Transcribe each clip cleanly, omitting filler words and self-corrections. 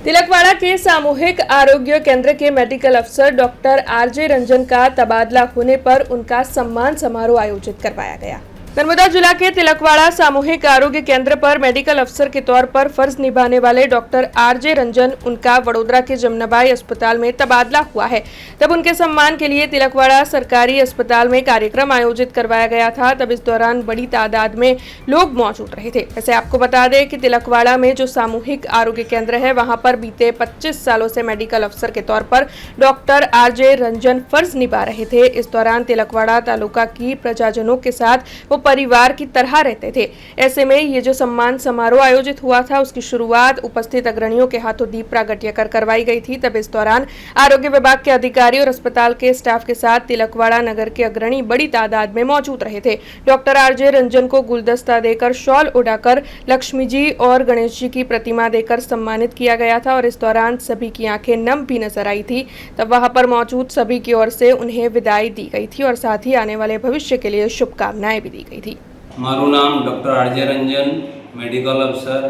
तिलकवाड़ा के सामूहिक आरोग्य केंद्र के मेडिकल अफसर डॉक्टर आरजे रंजन का तबादला होने पर उनका सम्मान समारोह आयोजित करवाया गया। नर्मदा जिला के तिलकवाड़ा सामूहिक आरोग्य केंद्र पर मेडिकल अफसर के तौर पर फर्ज निभाने वाले डॉक्टर आरजे रंजन उनका वडोदरा के जमनाबाई अस्पताल में तबादला हुआ है। तब उनके सम्मान के लिए तिलकवाड़ा सरकारी अस्पताल में कार्यक्रम आयोजित करवाया गया था। तब इस दौरान बड़ी तादाद में लोग मौजूद रहे थे। वैसे आपको बता दें कि तिलकवाड़ा में जो सामूहिक आरोग्य केंद्र है वहां पर बीते 25 सालों से मेडिकल अफसर के तौर पर डॉक्टर आरजे रंजन फर्ज निभा रहे थे। इस दौरान तिलकवाड़ा तालुका की प्रजाजनों के साथ वो परिवार की तरह रहते थे। ऐसे में ये जो सम्मान समारोह आयोजित हुआ था उसकी शुरुआत उपस्थित अग्रणियों के हाथों दीप प्रागट्य कर करवाई गई थी। तब इस दौरान आरोग्य विभाग के अधिकारी और अस्पताल के स्टाफ के साथ तिलकवाड़ा नगर के अग्रणी बड़ी तादाद में मौजूद रहे थे। डॉक्टर आरजे रंजन को गुलदस्ता देकर, शॉल उड़ाकर, लक्ष्मी जी और गणेश जी की प्रतिमा देकर सम्मानित किया गया था और इस दौरान सभी की आंखें नम भी नजर आई थी। तब वहां पर मौजूद सभी की ओर से उन्हें विदाई दी गई थी और साथ ही आने वाले भविष्य के लिए शुभकामनाएं भी दी गई थी। मारू नाम डॉक्टर आरजे रंजन, मेडिकल अफसर,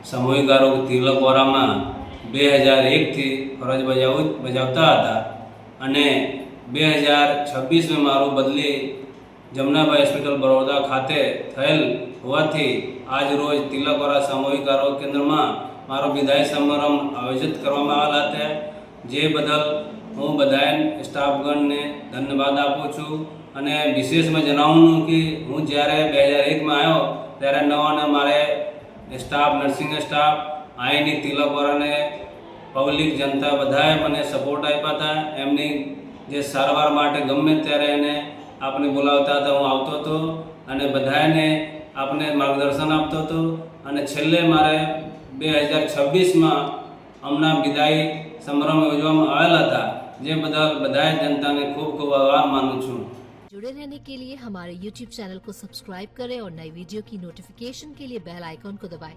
सामूहिक आरोग्य तिलकवाड़ा में 2001 थी फरज बजावता था અને 2026 में मारू बदली जमनाबाई हॉस्पिटल बड़ौदा खाते थયેલ હોવાથી આજ રોજ तिलकवाड़ा सामूहिक आरोग्य केंद्र में मारो विदाई समारंभ आयोजित કરવામાં આવેલા હતા। જે બદલ હું બધા સ્ટાફગણ ને ધન્યવાદ આપું છું અને વિશેષમાં જણાવું કે હું જ્યારે 2001 માં આવ્યો ત્યારે નવાને મારે સ્ટાફ, નર્સિંગ સ્ટાફ, આઈની तिलकवाड़ाને પબ્લિક જનતા બધાએ મને સપોર્ટ આપ્યા હતા। એમની જે સારવાર માટે ગમે ત્યારે એને આપણે બોલાવતા હતા, હું આવતો હતો અને બધાને આપણે માર્ગદર્શન આપતો હતો અને છેલ્લે મારે 2026 માં હમણાં વિદાય સમારંભ યોજવામાં આવેલા હતા। જે બદલ બધાએ જનતાને ખૂબ ખૂબ આભાર માનું છું। जुड़े रहने के लिए हमारे YouTube चैनल को सब्सक्राइब करें और नई वीडियो की नोटिफिकेशन के लिए बेल आइकॉन को दबाएं।